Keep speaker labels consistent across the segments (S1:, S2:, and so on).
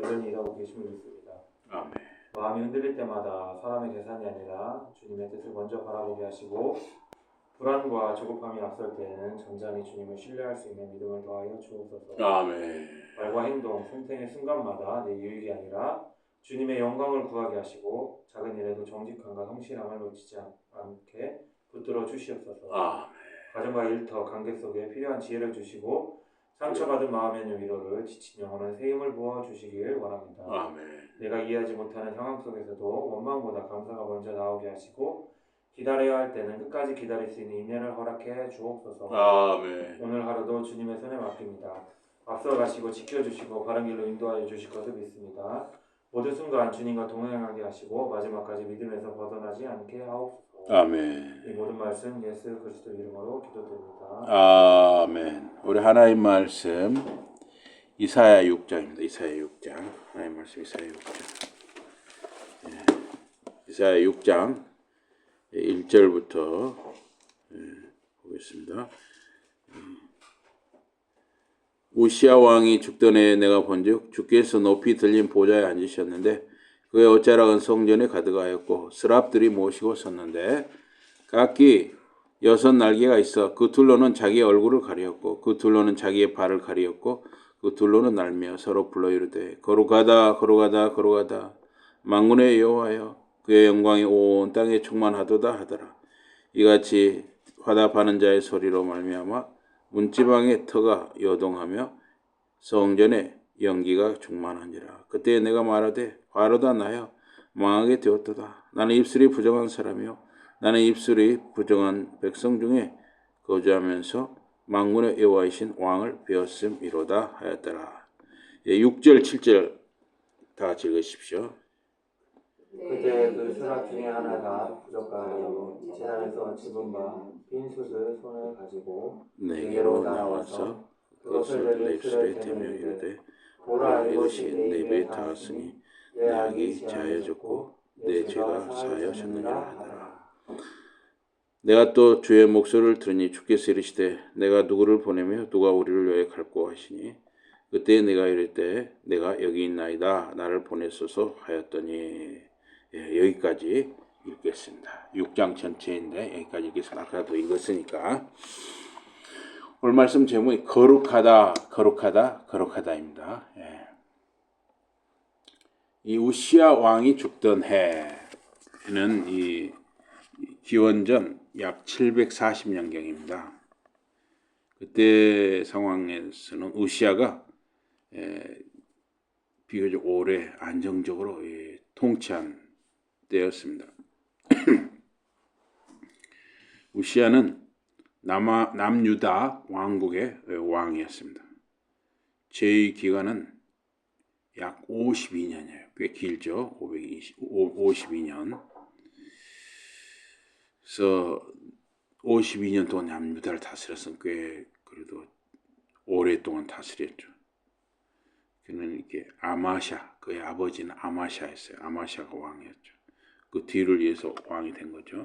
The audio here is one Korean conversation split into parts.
S1: 여전히 일하고 계심을 믿습니다.
S2: 아멘.
S1: 마음이 흔들릴 때마다 사람의 계산이 아니라 주님의 뜻을 먼저 바라보게 하시고 불안과 조급함이 앞설 때에는 잠잠히 주님을 신뢰할 수 있는 믿음을 더하여 주옵소서.
S2: 아멘.
S1: 말과 행동, 생생의 순간마다 내 유익이 아니라 주님의 영광을 구하게 하시고 작은 일에도 정직함과 성실함을 놓치지 않게 붙들어 주시옵소서.
S2: 아멘.
S1: 가정과 일터, 관계 속에 필요한 지혜를 주시고 상처받은 마음의 위로를, 지친 영혼은 새 힘을 부어 주시길 원합니다.
S2: 아멘.
S1: 내가 이해하지 못하는 상황 속에서도 원망보다 감사가 먼저 나오게 하시고 기다려야 할 때는 끝까지 기다릴 수 있는 인내를 허락해 주옵소서.
S2: 아멘.
S1: 오늘 하루도 주님의 손에 맡깁니다. 앞서 가시고 지켜주시고 바른 길로 인도하여 주실 것을 믿습니다. 모든 순간 주님과 동행하게 하시고 마지막까지 믿음에서 벗어나지 않게 하옵소서.
S2: 아멘.
S1: 이 모든 말씀 예수 그리스도 이름으로 기도드립니다.
S2: 아멘. 우리 하나님 말씀 이사야 6장입니다. 이사야 6장. 하나님 말씀 이사야 6장. 이사야 6장 1절부터 보겠습니다. 우시야 왕이 죽던 해에 내가 본즉 주께서 높이 들린 보좌에 앉으셨는데 그의 옷자락은 성전에 가득하였고 스랍들이 모시고 섰는데 각기 6날개가 있어 그 둘로는 자기의 얼굴을 가리었고 그 둘로는 자기의 발을 가리었고 그 둘로는 날며 서로 불러 이르되 거룩하다 거룩하다 거룩하다 만군의 여호와여 그의 영광이 온 땅에 충만하도다 하더라. 이같이 화답하는 자의 소리로 말미암아 문지방의 터가 요동하며 성전에 연기가 충만하니라. 그때 내가 말하되 바로다 나여 망하게 되었도다. 나는 입술이 부정한 사람이요 나는 입술이 부정한 백성 중에 거주하면서 만군의 여호와이신 왕을 배웠음이로다 하였더라. 6절 7절 다 같이 읽으십시오.
S1: 그때 그 수락 중에 하나가 부족하여 제단에서 집은 바 빈 숯을 손에 가지고
S2: 내게로 나와서 그것을 내 입술에 대며 이르되 보라 이것이 내 배에 닿았으니 내 악이 자해졌고 내 죄가 사하였느니라 하더라. 내가 또 주의 목소리를 들으니 주께서 이르시되 내가 누구를 보내며 누가 우리를 위하여 갈고 하시니 그때 내가 이를 때 내가 여기 있나이다 나를 보내소서 하였더니 여기까지 읽겠습니다. 6장 전체인데 여기까지 읽겠습니다. 아까도 읽었으니까 오늘 말씀 제목이 거룩하다 거룩하다 거룩하다입니다. 이 우시야 왕이 죽던 해는 이 기원전 약 740년경입니다. 그때 상황에서는 우시야가 비교적 오래 안정적으로 통치한 때였습니다. 우시야는 남유다 왕국의 왕이었습니다. 제위 기간은 약 52년이에요. 꽤 길죠. 52년. 그래서 52년 동안 남유다를 다스렸으면 꽤 그래도 오랫동안 다스렸죠. 그는 이렇게 아마샤, 그의 아버지는 아마샤였어요. 아마샤가 왕이었죠. 그 뒤를 이어서 왕이 된 거죠.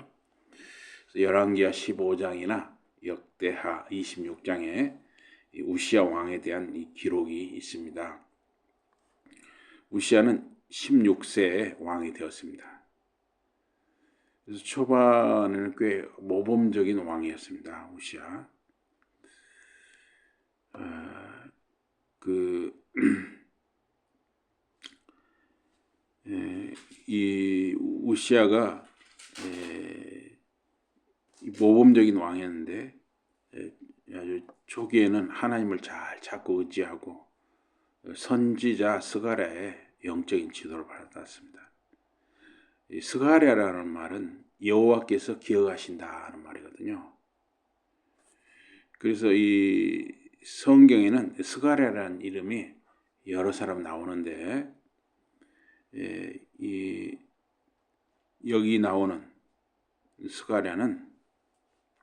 S2: 열왕기하 15장이나 역대하 26장에 우시야 왕에 대한 이 기록이 있습니다. 우시야는 16세에 왕이 되었습니다. 그래서 초반에는 꽤 모범적인 왕이었습니다. 우시야. 이 우시야가 모범적인 왕이었는데 아주 초기에는 하나님을 잘 찾고 의지하고 선지자 스가랴의 영적인 지도를 받았습니다. 이 스가랴라는 말은 여호와께서 기억하신다는 말이거든요. 그래서 이 성경에는 스가랴라는 이름이 여러 사람 나오는데 여기 나오는 스가랴는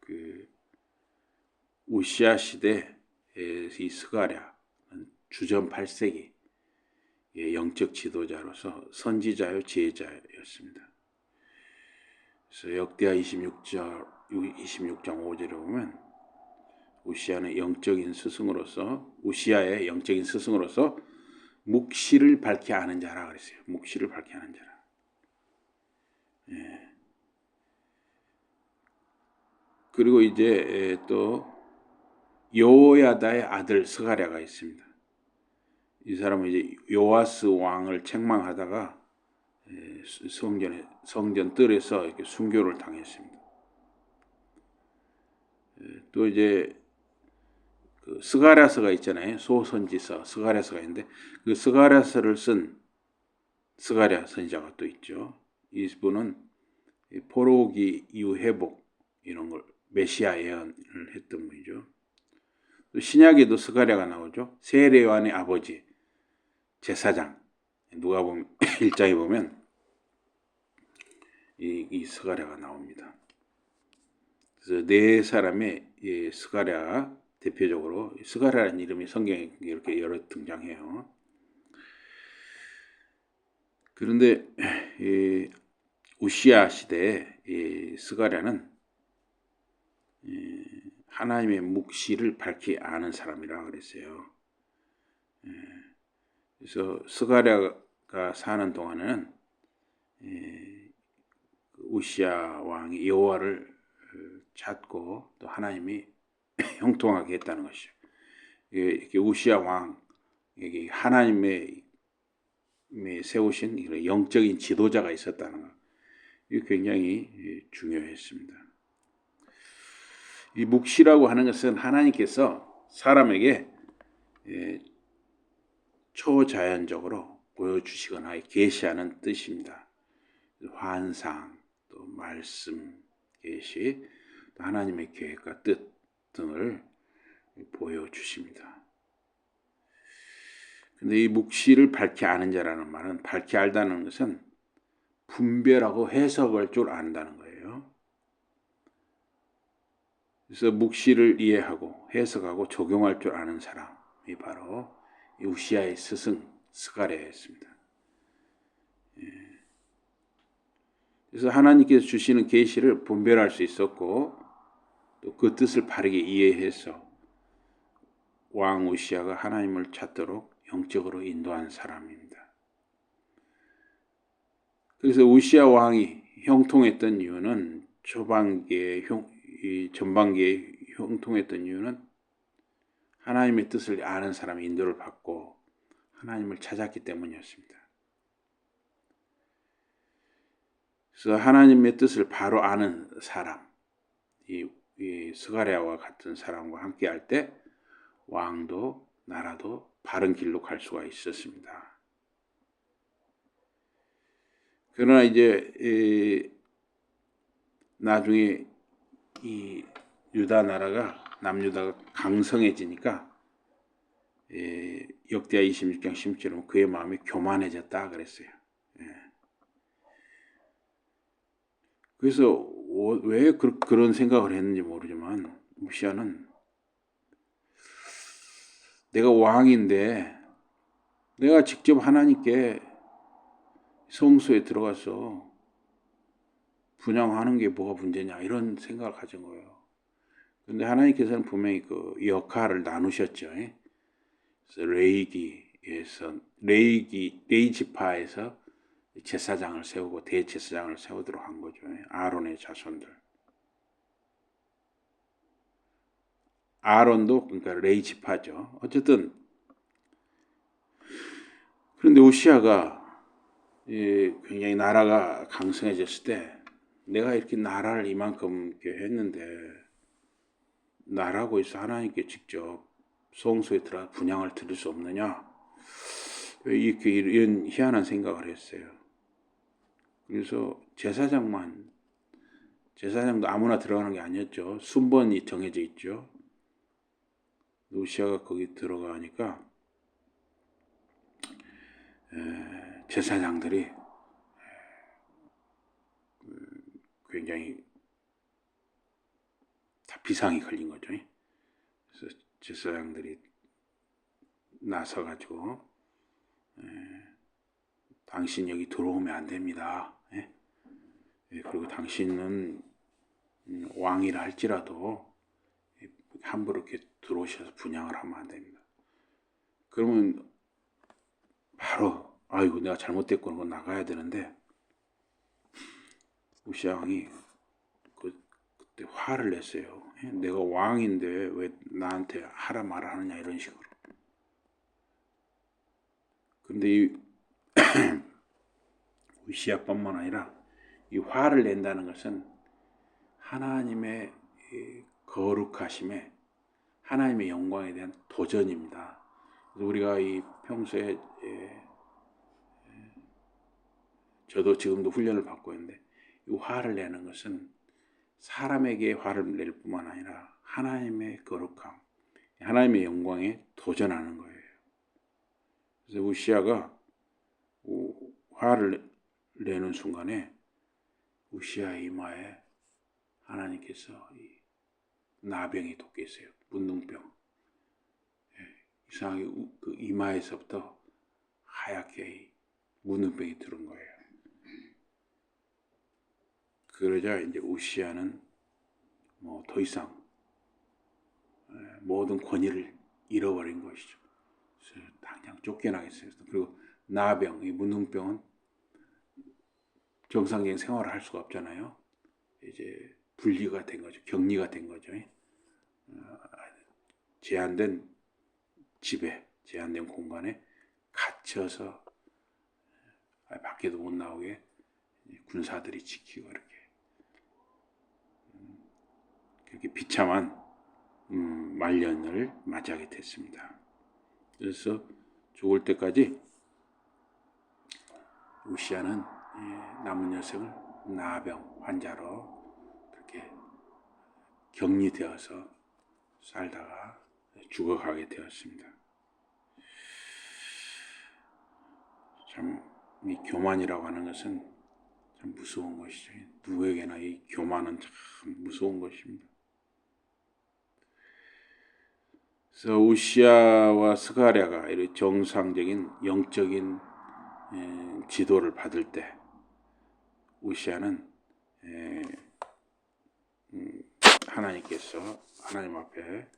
S2: 그 우시야 시대의 이 스가랴는 주전 8세기 영적 지도자로서 선지자요 지혜자였습니다. 그래서 역대하 26장 5절에 보면 우시야의 영적인 스승으로서 묵시를 밝히 아는 자라 그랬어요. 묵시를 밝히 아는 자라. 그리고 이제 또 여호야다의 아들 스가랴가 있습니다. 이 사람은 이제 요아스 왕을 책망하다가 성전 뜰에서 이렇게 순교를 당했습니다. 또 이제 그 스가랴서가 있잖아요. 소선지서 스가랴서가 있는데 그 스가랴서를 쓴 스가랴 선지자가 또 있죠. 이분은 포로기 이후 회복 이런 걸 메시아 예언을 했던 분이죠. 또 신약에도 스가랴가 나오죠. 세례요한의 아버지 제사장 누가 보면 1장에 보면 이 스가랴가 나옵니다. 그래서 네 사람의 스가랴 대표적으로 스가랴라는 이름이 성경에 이렇게 여러 등장해요. 그런데 우시야 시대에 스가랴는 하나님의 묵시를 밝히 아는 사람이라 그랬어요. 그래서 스가랴가 사는 동안에는 우시야 왕이 여호와를 찾고 또 하나님이 형통하게 했다는 것이죠. 이렇게 우시야 왕에게 하나님의 세우신 이런 영적인 지도자가 있었다는 것, 이게 굉장히 중요했습니다. 이 묵시라고 하는 것은 하나님께서 사람에게 초자연적으로 보여주시거나 계시하는 뜻입니다. 환상, 또 말씀, 계시, 또 하나님의 계획과 뜻 등을 보여주십니다. 근데 이 묵시를 밝히 아는 자라는 말은 밝히 알다는 것은 분별하고 해석할 줄 안다는 거예요. 그래서 묵시를 이해하고 해석하고 적용할 줄 아는 사람이 바로 우시야의 스승 스가랴였습니다. 그래서 하나님께서 주시는 계시를 분별할 수 있었고 또 그 뜻을 바르게 이해해서 왕 우시야가 하나님을 찾도록 영적으로 인도한 사람입니다. 그래서 우시야 왕이 형통했던 이유는 전반기에 형통했던 이유는 하나님의 뜻을 아는 사람의 인도를 받고 하나님을 찾았기 때문이었습니다. 그래서 하나님의 뜻을 바로 아는 사람, 이 스가랴와 같은 사람과 함께 할 때 왕도 나라도 바른 길로 갈 수가 있었습니다. 그러나 이제 나중에 이 유다 나라가 남유다가 강성해지니까 역대하 26장 16절에 그의 마음이 교만해졌다 그랬어요. 그래서 왜 그런 생각을 했는지 모르지만 우시야는 내가 왕인데 내가 직접 하나님께 성소에 들어가서 분향하는 게 뭐가 문제냐 이런 생각을 가진 거예요. 그런데 하나님께서는 분명히 그 역할을 나누셨죠. 그래서 레위 지파에서 제사장을 세우고 대제사장을 세우도록 한 거죠. 아론의 자손들. 아론도 그러니까 레위 지파죠. 어쨌든 그런데 우시야가 굉장히 나라가 강성해졌을 때 내가 이렇게 나라를 이만큼 이렇게 했는데 나라고 해서 하나님께 직접 성소에 들어가 분향을 드릴 수 없느냐? 왜 이렇게 이런 희한한 생각을 했어요. 그래서 제사장도 아무나 들어가는 게 아니었죠. 순번이 정해져 있죠. 우시야가 거기 들어가니까 제사장들이 굉장히 다 비상이 걸린 거죠. 그래서 제사장들이 나서가지고 당신 여기 들어오면 안 됩니다. 그리고 당신은 왕이라 할지라도 함부로 이렇게 들어오셔서 분향을 하면 안 됩니다. 그러면 바로 아이고 내가 잘못됐구나 하고 나가야 되는데 우시아 왕이 그때 화를 냈어요. 내가 왕인데 왜 나한테 하라 말아 하느냐 이런 식으로. 근데 이 우시아뿐만 아니라 이 화를 낸다는 것은 하나님의 거룩하심에 하나님의 영광에 대한 도전입니다. 그래서 우리가 이 평소에 저도 지금도 훈련을 받고 있는데 이 화를 내는 것은 사람에게 화를 낼 뿐만 아니라 하나님의 거룩함, 하나님의 영광에 도전하는 거예요. 그래서 우시아가 화를 내는 순간에 우시아의 이마에 하나님께서 이 나병이 돋게 했어요. 문둥병. 이상하게 그 이마에서부터 하얗게 문둥병이 들은 거예요. 그러자 이제 우시아는 뭐 더 이상 모든 권위를 잃어버린 것이죠. 그래서 당장 쫓겨나겠어요. 그리고 나병, 이 문둥병은 정상적인 생활을 할 수가 없잖아요. 이제 분리가 된 거죠. 격리가 된 거죠. 제한된 집에, 제한된 공간에 갇혀서 밖에도 못 나오게 군사들이 지키고 그렇게 비참한 말년을 맞이하게 됐습니다. 그래서 죽을 때까지 우시아는 남은 여생을 나병 환자로 그렇게 격리되어서 살다가 죽어가게 되었습니다. 참 이 교만이라고 하는 것은 참 무서운 것이죠. 누구에게나 이 교만은 참 무서운 것입니다. 그래서 우시아와 스가랴가 이렇게 정상적인 영적인 지도를 받을 때 우시아는 하나님께서 하나님 앞에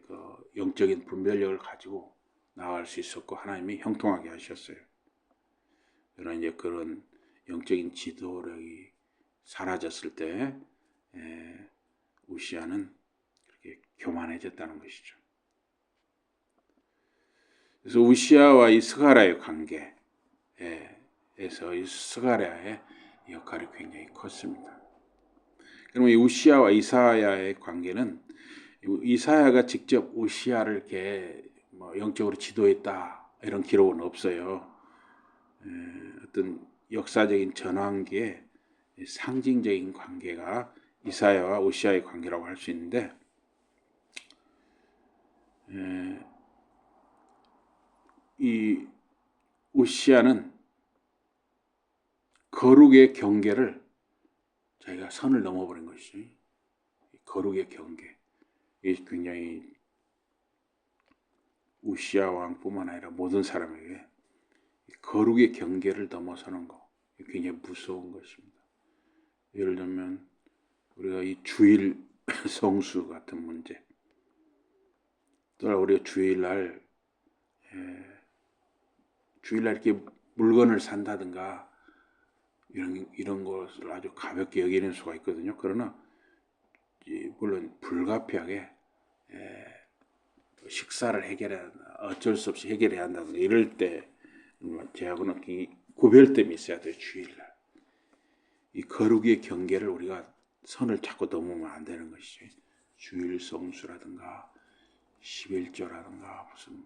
S2: 그 영적인 분별력을 가지고 나아갈 수 있었고 하나님이 형통하게 하셨어요. 그러나 이제 그런 영적인 지도력이 사라졌을 때 우시아는 그렇게 교만해졌다는 것이죠. 그래서 우시아와 이 스가랴의 관계에서 이 스가랴의 역할이 굉장히 컸습니다. 그러면 이 우시아와 이사야의 관계는 이사야가 직접 우시아를 이렇게 뭐 영적으로 지도했다 이런 기록은 없어요. 어떤 역사적인 전환기에 상징적인 관계가 이사야와 우시아의 관계라고 할 수 있는데 이 우시아는 거룩의 경계를 자기가 선을 넘어버린 것이죠. 거룩의 경계. 이게 굉장히 우시아 왕뿐만 아니라 모든 사람에게 거룩의 경계를 넘어서는 거 굉장히 무서운 것입니다. 예를 들면 우리가 이 주일 성수 같은 문제, 또 우리가 주일날 이렇게 물건을 산다든가 이런 것을 아주 가볍게 여기는 수가 있거든요. 그러나 물론 불가피하게 식사를 해결해야 어쩔 수 없이 해결해야 한다든가 이럴 때 제하고는 구별됨이 있어야 돼요. 주일날 이 거룩의 경계를 우리가 선을 자꾸 넘으면 안 되는 것이죠. 주일 성수라든가 11조라든가 무슨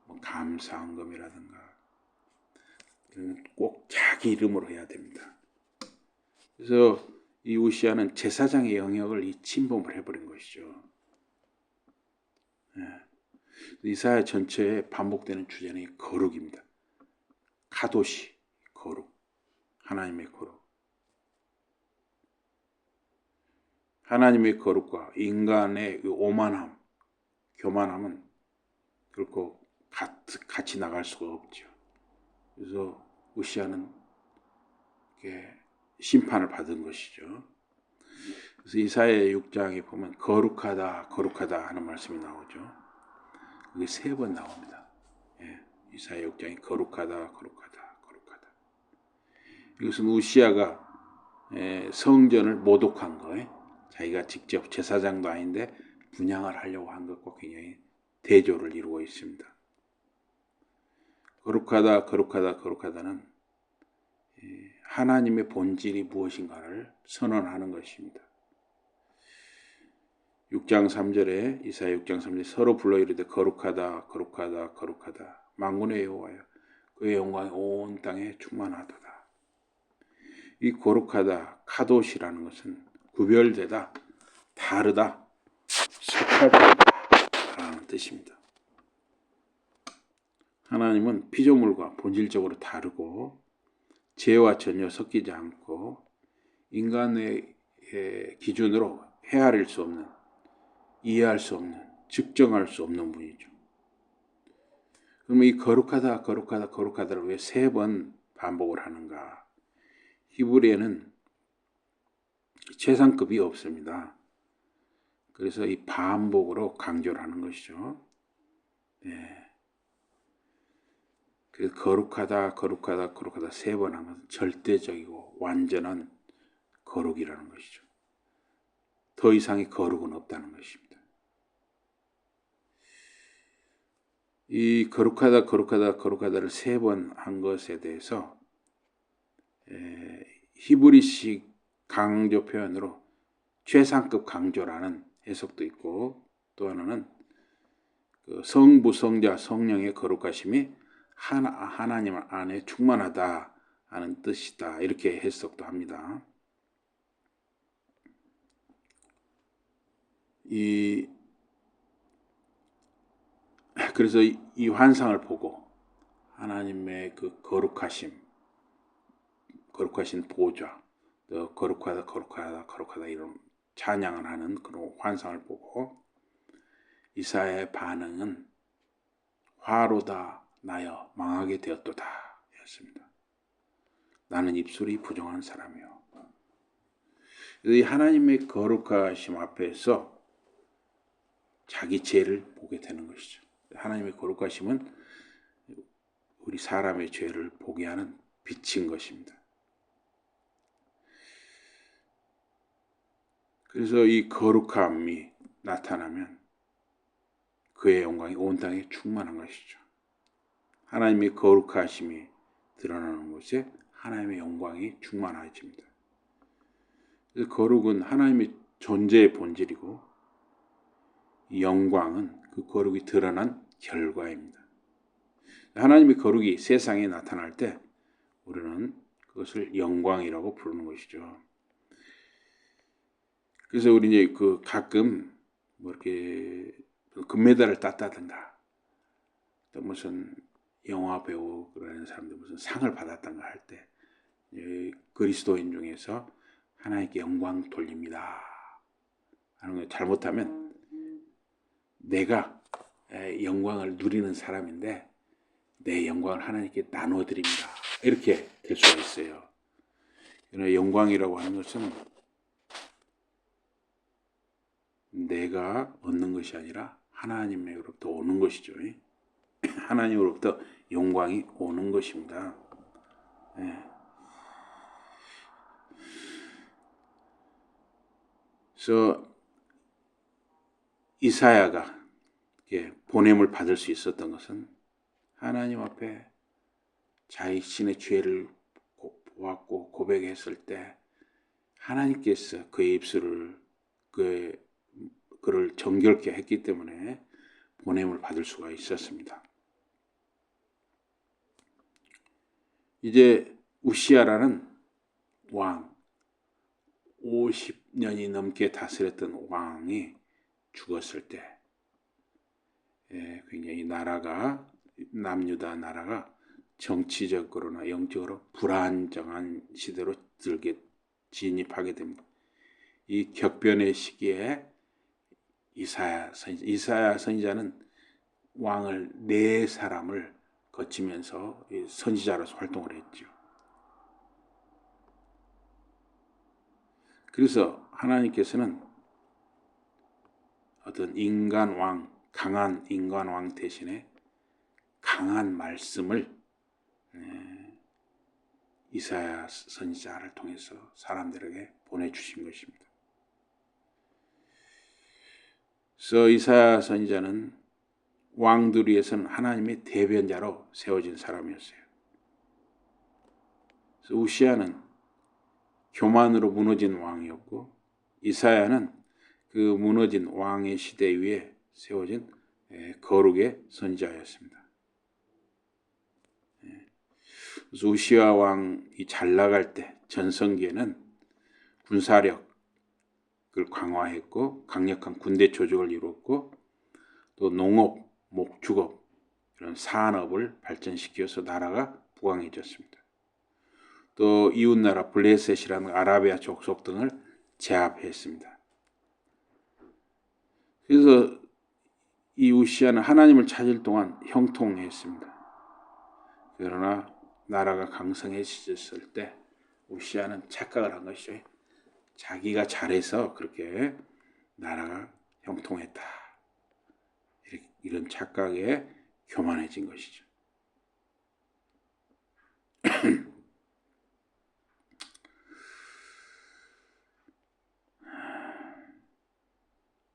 S2: 뭐 감사헌금이라든가 이런 꼭 자기 이름으로 해야 됩니다. 그래서 이 우시아는 제사장의 영역을 침범을 해버린 것이죠. 이사야 전체에 반복되는 주제는 거룩입니다. 카도시, 거룩, 하나님의 거룩. 하나님의 거룩과 인간의 오만함, 교만함은 결코 같이 나갈 수가 없죠. 그래서 우시아는 심판을 받은 것이죠. 그래서 이사야 6장에 보면 거룩하다, 거룩하다 하는 말씀이 나오죠. 그게 3번 나옵니다. 이사야 6장이 거룩하다, 거룩하다, 거룩하다. 이것은 우시아가 성전을 모독한 거예요. 자기가 직접 제사장도 아닌데 분향을 하려고 한 것과 굉장히 대조를 이루고 있습니다. 거룩하다, 거룩하다, 거룩하다는 하나님의 본질이 무엇인가를 선언하는 것입니다. 6장 3절에 이사야 6장 3절에 서로 불러 이르되 거룩하다, 거룩하다, 거룩하다. 만군의 여호와여 그의 영광이 온 땅에 충만하도다. 이 거룩하다, 카도시라는 것은 구별되다, 다르다, 속하다라는 뜻입니다. 하나님은 피조물과 본질적으로 다르고 죄와 전혀 섞이지 않고 인간의 기준으로 헤아릴 수 없는, 이해할 수 없는, 측정할 수 없는 분이죠. 그러면 이 거룩하다, 거룩하다, 거룩하다를 왜 3번 반복을 하는가? 히브리에는 최상급이 없습니다. 그래서 이 반복으로 강조를 하는 것이죠. 그래서 거룩하다, 거룩하다, 거룩하다 3번 한 것은 절대적이고 완전한 거룩이라는 것이죠. 더 이상의 거룩은 없다는 것입니다. 이 거룩하다, 거룩하다, 거룩하다를 3번 한 것에 대해서 히브리식 강조 표현으로 최상급 강조라는 해석도 있고 또 하나는 그 성부, 성자, 성령의 거룩하심이 하나님 안에 충만하다 하는 뜻이다 이렇게 해석도 합니다. 그래서 이 환상을 보고 하나님의 그 거룩하신 보좌, 거룩하다, 거룩하다, 거룩하다 이런 찬양을 하는 그런 환상을 보고 이사야의 반응은 화로다 나여 망하게 되었도다 였습니다. 나는 입술이 부정한 사람이요. 이 하나님의 거룩하심 앞에서 자기 죄를 보게 되는 것이죠. 하나님의 거룩하심은 우리 사람의 죄를 보게 하는 빛인 것입니다. 그래서 이 거룩함이 나타나면 그의 영광이 온 땅에 충만한 것이죠. 하나님의 거룩하심이 드러나는 곳에 하나님의 영광이 충만해집니다. 그래서 거룩은 하나님의 존재의 본질이고 영광은 그 거룩이 드러난 결과입니다. 하나님의 거룩이 세상에 나타날 때 우리는 그것을 영광이라고 부르는 것이죠. 그래서 우리 이제 그 가끔 뭐 이렇게 금메달을 땄다든가 또 무슨 영화 배우 그런 사람들 무슨 상을 받았던가 할 때 그리스도인 중에서 하나님께 영광 돌립니다 하는 거 잘못하면 내가 영광을 누리는 사람인데 내 영광을 하나님께 나눠드립니다 이렇게 될 수가 있어요. 영광이라고 하는 것은 내가 얻는 것이 아니라 하나님으로부터 오는 것이죠. 하나님으로부터 영광이 오는 것입니다. 그래서 이사야가 보냄을 받을 수 있었던 것은 하나님 앞에 자신의 죄를 보았고 고백했을 때 하나님께서 그의 입술을 그를 정결케 했기 때문에 보냄을 받을 수가 있었습니다. 이제 우시아라는 왕 50년이 넘게 다스렸던 왕이 죽었을 때 굉장히 나라가 남유다 나라가 정치적으로나 영적으로 불안정한 시대로 진입하게 됩니다. 이 격변의 시기에 이사야 선지자는 왕을 4사람을 거치면서 선지자로서 활동을 했죠. 그래서 하나님께서는 어떤 인간 왕, 강한 인간 왕 대신에 강한 말씀을 이사야 선지자를 통해서 사람들에게 보내주신 것입니다. 그래서 이사야 선지자는 왕들 위해서는 하나님의 대변자로 세워진 사람이었어요. 그래서 우시아는 교만으로 무너진 왕이었고 이사야는 그 무너진 왕의 시대 위에 세워진 거룩의 선지자였습니다. 그래서 우시아 왕이 잘 나갈 때 전성기에는 군사력을 강화했고 강력한 군대 조직을 이뤘고 또 농업, 목축업 이런 산업을 발전시켜서 나라가 부강해졌습니다. 또 이웃나라 블레셋이라는 아라비아 족속 등을 제압했습니다. 그래서 이 우시아는 하나님을 찾을 동안 형통했습니다. 그러나 나라가 강성해졌을 때 우시아는 착각을 한 것이죠. 자기가 잘해서 그렇게 나라가 형통했다. 이런 착각에 교만해진 것이죠.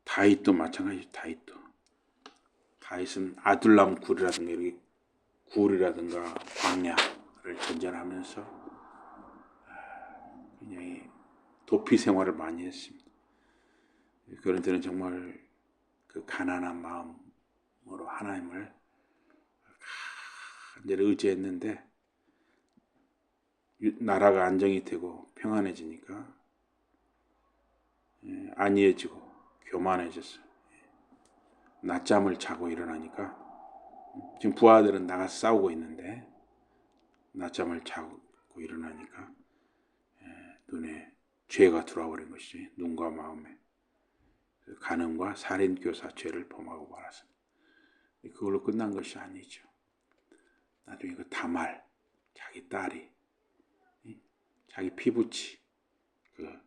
S2: 다윗도 마찬가지죠. 다윗은 아둘람 굴이라든가 광야를 전전하면서 굉장히 도피 생활을 많이 했습니다. 그런 때는 정말 그 가난한 마음으로 하나님을 간절히 의지했는데 나라가 안정이 되고 평안해지니까 안이해지고 교만해졌어요. 낮잠을 자고 일어나니까 지금 부하들은 나가서 싸우고 있는데 낮잠을 자고 일어나니까 눈에 죄가 들어와 버린 것이지. 눈과 마음에 간음과 살인교사 죄를 범하고 말았습니다. 그걸로 끝난 것이 아니죠. 나중에 그 다말 자기 딸이 자기 피부치 그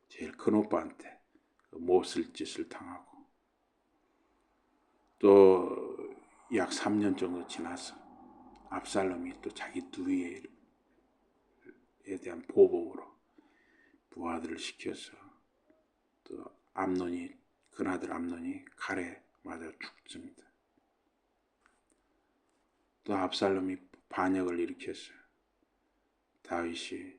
S2: 제일 큰 오빠한테 그 못쓸 짓을 당하고 또 약 3년 정도 지나서 압살롬이 또 자기 누이에 대한 보복으로 부하들을 시켜서 또 큰아들 암논이 칼에 맞아 죽습니다. 또 압살롬이 반역을 일으켰어요. 다윗이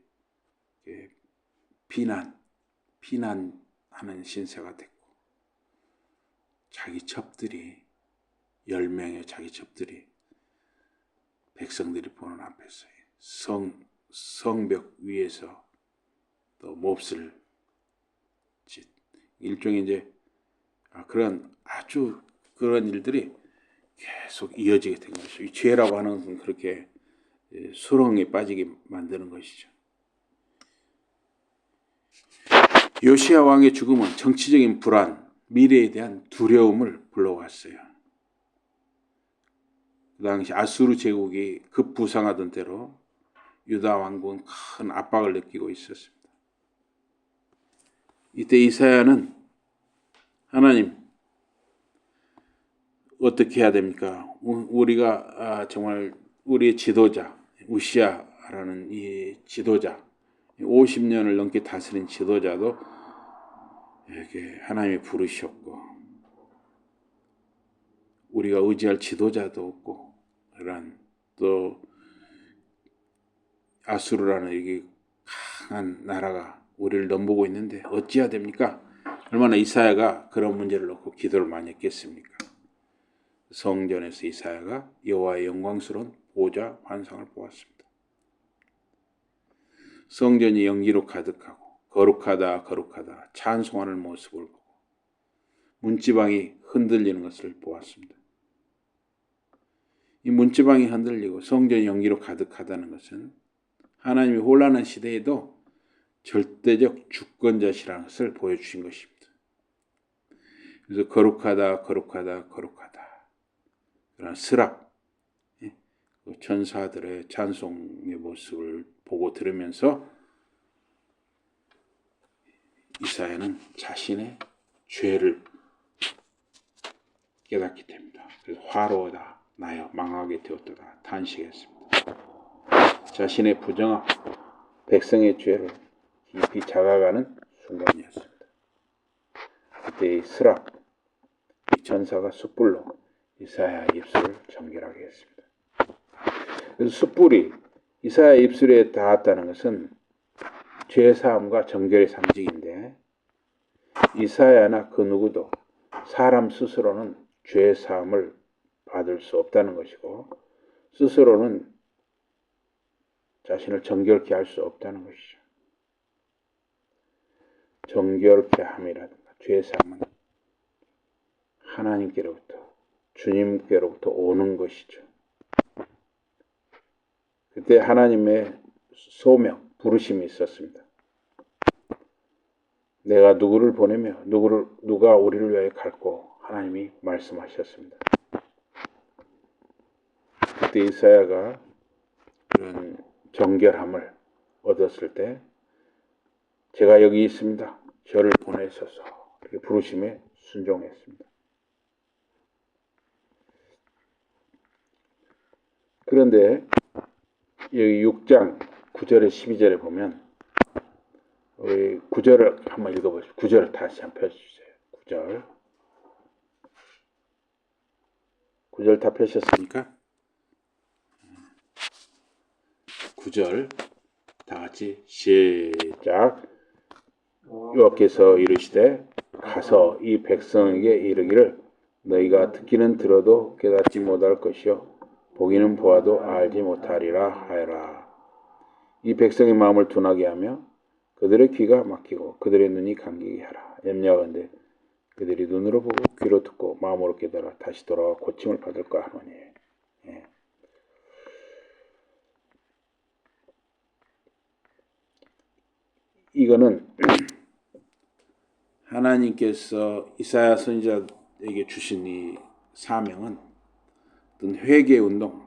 S2: 비난하는 신세가 됐고 자기 첩들이 10명의 자기 첩들이 백성들이 보는 앞에서 성벽 위에서 또 몹쓸 짓 일종의 이제 그런 일들이 계속 이어지게 된 것이죠. 이 죄라고 하는 것은 그렇게 수렁에 빠지게 만드는 것이죠. 요시야 왕의 죽음은 정치적인 불안, 미래에 대한 두려움을 불러왔어요. 그 당시 아수르 제국이 급부상하던 때로 유다 왕국은 큰 압박을 느끼고 있었습니다. 이때 이사야는 하나님 어떻게 해야 됩니까? 우리가 정말 우리의 지도자 우시아라는 이 지도자 50년을 넘게 다스린 지도자도 이렇게 하나님이 부르셨고 우리가 의지할 지도자도 없고 그런 또 아수르라는 이게 강한 나라가 우리를 넘보고 있는데 어찌해야 됩니까? 얼마나 이사야가 그런 문제를 놓고 기도를 많이 했겠습니까? 성전에서 이사야가 여호와의 영광스러운 보좌 환상을 보았습니다. 성전이 연기로 가득하고 거룩하다 찬송하는 모습을 보고 문지방이 흔들리는 것을 보았습니다. 이 문지방이 흔들리고 성전이 연기로 가득하다는 것은 하나님이 혼란한 시대에도 절대적 주권자시라는 것을 보여주신 것입니다. 그래서 거룩하다 그런 스랍 천사들의 찬송의 모습을 보고 들으면서 이사야는 자신의 죄를 깨닫게 됩니다. 그래서 화로다 나여 망하게 되었도다 탄식했습니다. 자신의 부정함, 백성의 죄를 깊이 자각하는 순간이었습니다. 그때 이 스랍, 이 천사가 숯불로 이사야 입술을 정결하게 했습니다. 그래서 숯불이 이사야 입술에 닿았다는 것은 죄사함과 정결의 상징인데, 이사야나 그 누구도 사람 스스로는 죄사함을 받을 수 없다는 것이고, 스스로는 자신을 정결케 할 수 없다는 것이죠. 정결케 함이라든가 죄사함은 하나님께로부터, 주님께로부터 오는 것이죠. 그때 하나님의 소명, 부르심이 있었습니다. 내가 누구를 보내며 누가 우리를 위하여 갈고, 하나님이 말씀하셨습니다. 그때 이사야가 그런 정결함을 얻었을 때, 제가 여기 있습니다, 저를 보내소서, 이렇게 부르심에 순종했습니다. 그런데 여기 6장 9절에 12절에 보면, 우리 9절을 한번 읽어보시죠. 9절을 다시 한번 펴주세요. 9절 다 펴셨습니까? 9절 다 같이 시작. 여호와께서 이르시되 가서 이 백성에게 이르기를 너희가 듣기는 들어도 깨닫지 못할 것이요 보기는 보아도 알지 못하리라 하여라. 이 백성의 마음을 둔하게 하며 그들의 귀가 막히고 그들의 눈이 감기게 하라. 염려하건대 그들이 눈으로 보고 귀로 듣고 마음으로 깨달아 다시 돌아와 고침을 받을까 하노니. 예. 이거는 하나님께서 이사야 선지자에게 주신 이 사명은 어떤 회개 운동,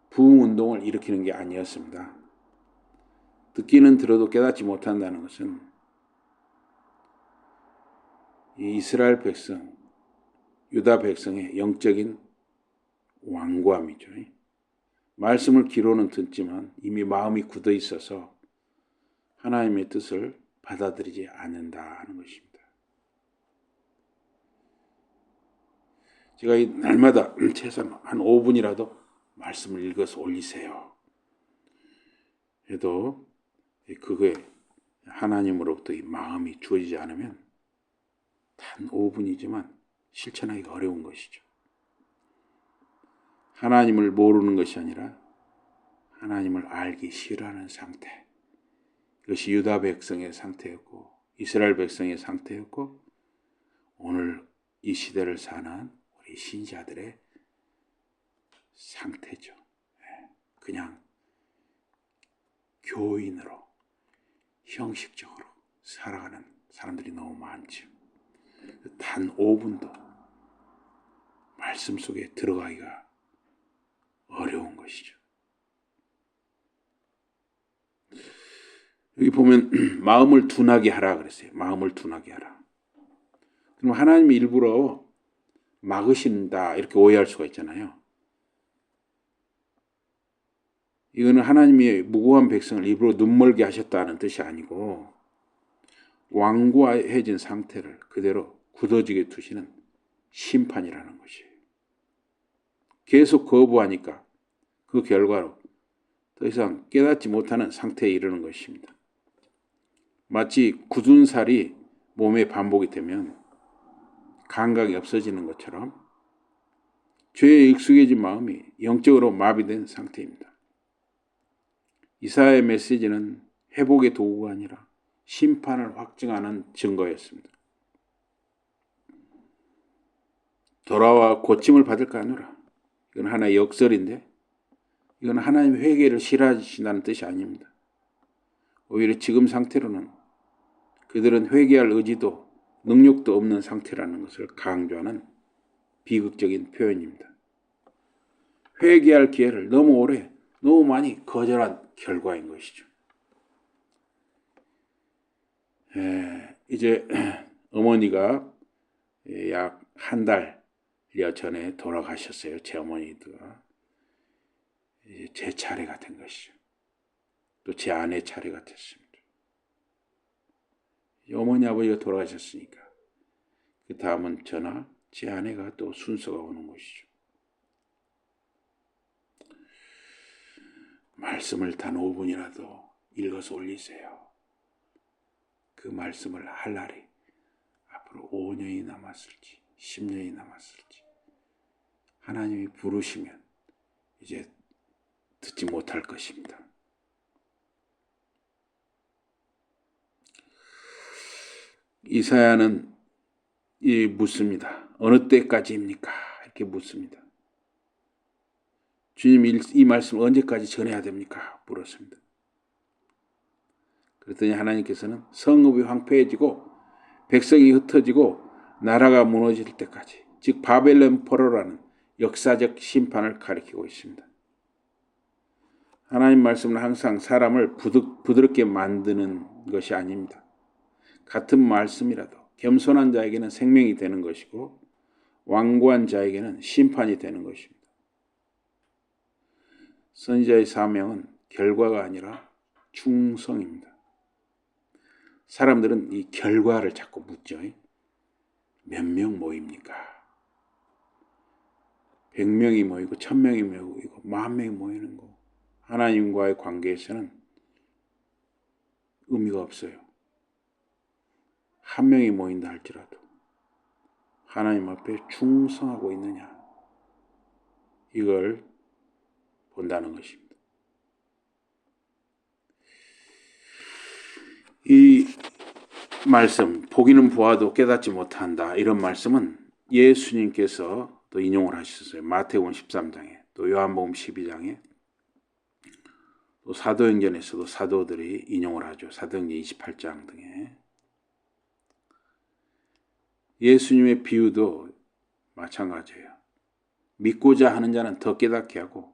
S2: 부흥 운동을 일으키는 게 아니었습니다. 듣기는 들어도 깨닫지 못한다는 것은 이 이스라엘 백성, 유다 백성의 영적인 완고함이죠. 말씀을 귀로는 듣지만 이미 마음이 굳어 있어서 하나님의 뜻을 받아들이지 않는다는 것입니다. 제가 이 날마다 최소한 한 5분이라도 말씀을 읽어서 올리세요 해도 그거에 하나님으로부터 이 마음이 주어지지 않으면 단 5분이지만 실천하기가 어려운 것이죠. 하나님을 모르는 것이 아니라 하나님을 알기 싫어하는 상태. 이것이 유다 백성의 상태였고 이스라엘 백성의 상태였고 오늘 이 시대를 사는 우리 신자들의 상태죠. 그냥 교인으로 형식적으로 살아가는 사람들이 너무 많죠. 단 5분도 말씀 속에 들어가기가 어려운 것이죠. 여기 보면 마음을 둔하게 하라 그랬어요. 마음을 둔하게 하라. 그럼 하나님이 일부러 막으신다 이렇게 오해할 수가 있잖아요. 이거는 하나님이 무고한 백성을 일부러 눈멀게 하셨다는 뜻이 아니고 완고해진 상태를 그대로 굳어지게 두시는 심판이라는 것이에요. 계속 거부하니까 그 결과로 더 이상 깨닫지 못하는 상태에 이르는 것입니다. 마치 굳은 살이 몸에 반복이 되면 감각이 없어지는 것처럼 죄에 익숙해진 마음이 영적으로 마비된 상태입니다. 이사야의 메시지는 회복의 도구가 아니라 심판을 확증하는 증거였습니다. 돌아와 고침을 받을까 하노라. 이건 하나의 역설인데 이건 하나님 회개를 싫어하신다는 뜻이 아닙니다. 오히려 지금 상태로는 그들은 회개할 의지도 능력도 없는 상태라는 것을 강조하는 비극적인 표현입니다. 회개할 기회를 너무 오래, 너무 많이 거절한 결과인 것이죠. 이제 어머니가 약 한 달 1년 전에 돌아가셨어요. 제 어머니가. 이제 제 차례가 된 것이죠. 또 제 아내 차례가 됐습니다. 어머니 아버지가 돌아가셨으니까 그 다음은 저나 제 아내가 또 순서가 오는 것이죠. 말씀을 단 5분이라도 읽어서 올리세요. 그 말씀을 할 날이 앞으로 5년이 남았을지 10년이 남았을지 하나님이 부르시면 이제 듣지 못할 것입니다. 이사야는 묻습니다. 어느 때까지입니까? 이렇게 묻습니다. 주님, 이 말씀을 언제까지 전해야 됩니까? 물었습니다. 그랬더니 하나님께서는 성읍이 황폐해지고 백성이 흩어지고 나라가 무너질 때까지, 즉 바벨론 포로라는 역사적 심판을 가리키고 있습니다. 하나님 말씀은 항상 사람을 부드럽게 만드는 것이 아닙니다. 같은 말씀이라도 겸손한 자에게는 생명이 되는 것이고 완고한 자에게는 심판이 되는 것입니다. 선지자의 사명은 결과가 아니라 충성입니다. 사람들은 이 결과를 자꾸 묻죠. 몇 명 모입니까? 100명이 모이고 1000명이 모이고 10,000명이 모이는 거. 하나님과의 관계에서는 의미가 없어요. 한 명이 모인다 할지라도 하나님 앞에 충성하고 있느냐, 이걸 본다는 것입니다. 이 말씀, 보기는 보아도 깨닫지 못한다, 이런 말씀은 예수님께서 또 인용을 하셨어요. 마태복음 13장에, 또 요한복음 12장에, 또 사도행전에서도 사도들이 인용을 하죠. 사도행전 28장 등에. 예수님의 비유도 마찬가지예요. 믿고자 하는 자는 더 깨닫게 하고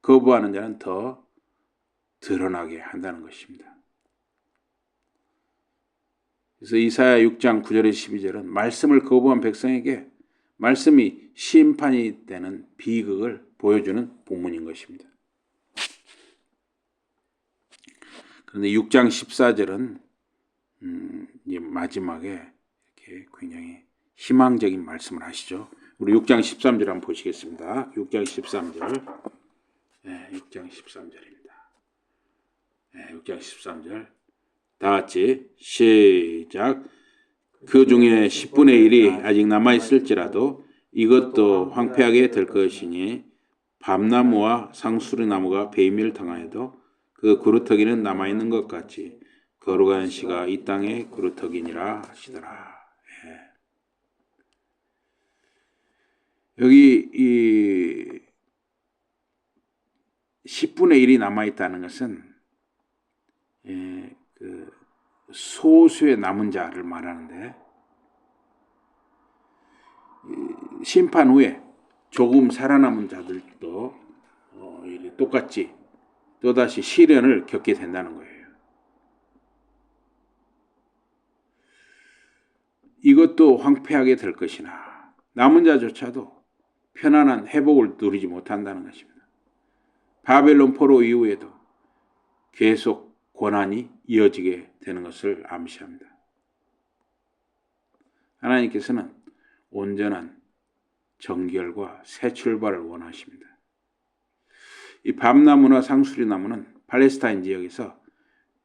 S2: 거부하는 자는 더 드러나게 한다는 것입니다. 그래서 이사야 6장 9절에 12절은 말씀을 거부한 백성에게 말씀이 심판이 되는 비극을 보여주는 본문인 것입니다. 그런데 6장 14절은 이제 마지막에 이렇게 굉장히 희망적인 말씀을 하시죠. 우리 6장 13절 한번 보시겠습니다. 6장 13절. 네, 6장 13절입니다. 네, 6장 13절. 다 같이 시작. 그 중에 10분의 1이 아직 남아있을지라도 이것도 황폐하게 될 것이니 밤나무와 상수리나무가 배임을 당하여도 그 그루터기는 남아있는 것 같이 거룩한 씨가 이 땅의 그루터기니라 하시더라. 예. 여기 이 10분의 1이 남아있다는 것은 그 소수의 남은 자를 말하는데, 심판 후에 조금 살아남은 자들도 똑같이 또다시 시련을 겪게 된다는 거예요. 이것도 황폐하게 될 것이나 남은 자조차도 편안한 회복을 누리지 못한다는 것입니다. 바벨론 포로 이후에도 계속 고난이 이어지게 되는 것을 암시합니다. 하나님께서는 온전한 정결과 새 출발을 원하십니다. 이 밤나무나 상수리나무는 팔레스타인 지역에서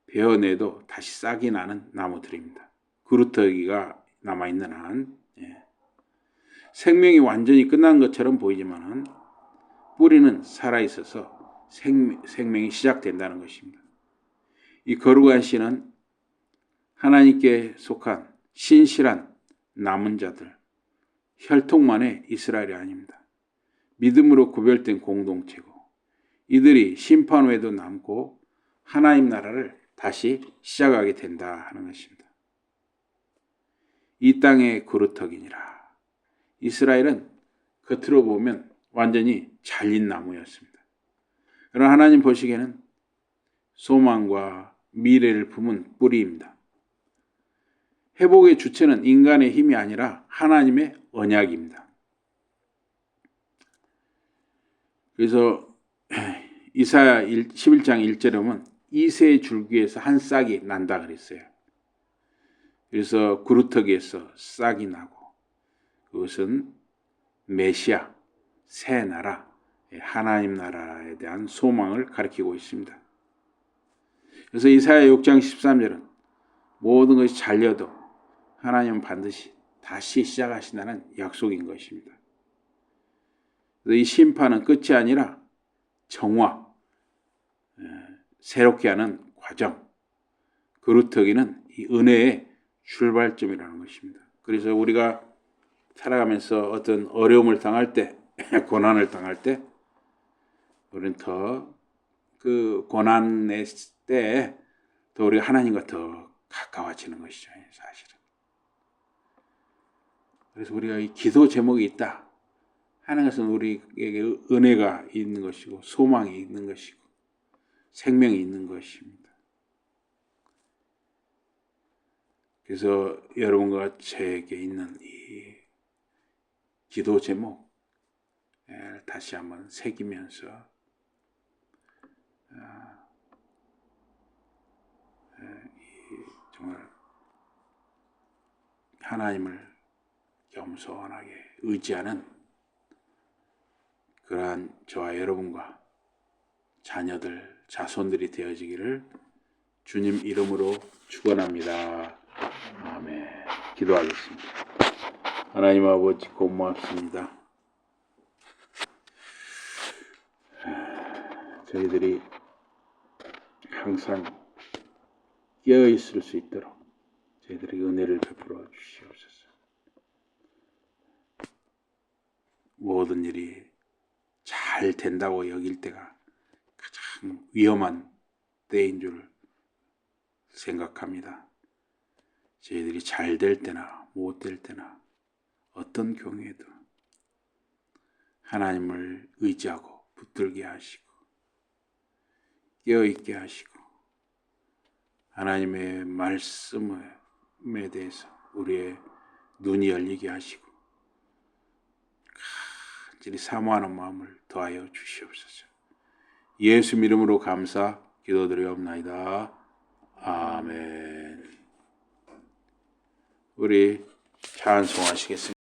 S2: 베어내도 다시 싹이 나는 나무들입니다. 그루터기가 남아있는 한, 생명이 완전히 끝난 것처럼 보이지만 뿌리는 살아있어서 생명이 시작된다는 것입니다. 이 거룩한 씨는 하나님께 속한 신실한 남은 자들, 혈통만의 이스라엘이 아닙니다. 믿음으로 구별된 공동체고 이들이 심판 후에도 남고 하나님 나라를 다시 시작하게 된다 하는 것입니다. 이 땅의 그루터기니라. 이스라엘은 겉으로 보면 완전히 잘린 나무였습니다. 그러나 하나님 보시기에는 소망과 미래를 품은 뿌리입니다. 회복의 주체는 인간의 힘이 아니라 하나님의 언약입니다. 그래서 이사야 11장 1절에 보면 이새의 줄기에서 한 싹이 난다 그랬어요. 그래서 구루터기에서 싹이 나고 그것은 메시아, 새 나라, 하나님 나라에 대한 소망을 가리키고 있습니다. 그래서 이사야 6장 13절은 모든 것이 잘려도 하나님은 반드시 다시 시작하신다는 약속인 것입니다. 그래서 이 심판은 끝이 아니라 정화, 새롭게 하는 과정, 그루터기는 이 은혜의 출발점이라는 것입니다. 그래서 우리가 살아가면서 어떤 어려움을 당할 때, 고난을 당할 때, 우리는 더 그 고난의 때 더 우리가 하나님과 더 가까워지는 것이죠, 사실은. 그래서 우리가 이 기도 제목이 있다 하는 것은 우리에게 은혜가 있는 것이고 소망이 있는 것이고 생명이 있는 것입니다. 그래서 여러분과 저에게 있는 이 기도 제목 다시 한번 새기면서 정말 하나님을 겸손하게 의지하는 그러한 저와 여러분과 자녀들, 자손들이 되어지기를 주님 이름으로 축원합니다. 아멘. 기도하겠습니다. 하나님 아버지 고맙습니다. 저희들이 항상 깨어 있을 수 있도록 저희들에게 은혜를 베풀어 주시옵소서. 모든 일이 잘 된다고 여길 때가 가장 위험한 때인 줄 생각합니다. 저희들이 잘 될 때나 못 될 때나 어떤 경우에도 하나님을 의지하고 붙들게 하시고 깨어있게 하시고 하나님의 말씀에 대해서 우리의 눈이 열리게 하시고 간절히 사모하는 마음을 더하여 주시옵소서. 예수 이름으로 감사 기도드리옵나이다. 아멘. 우리 찬송하시겠습니다.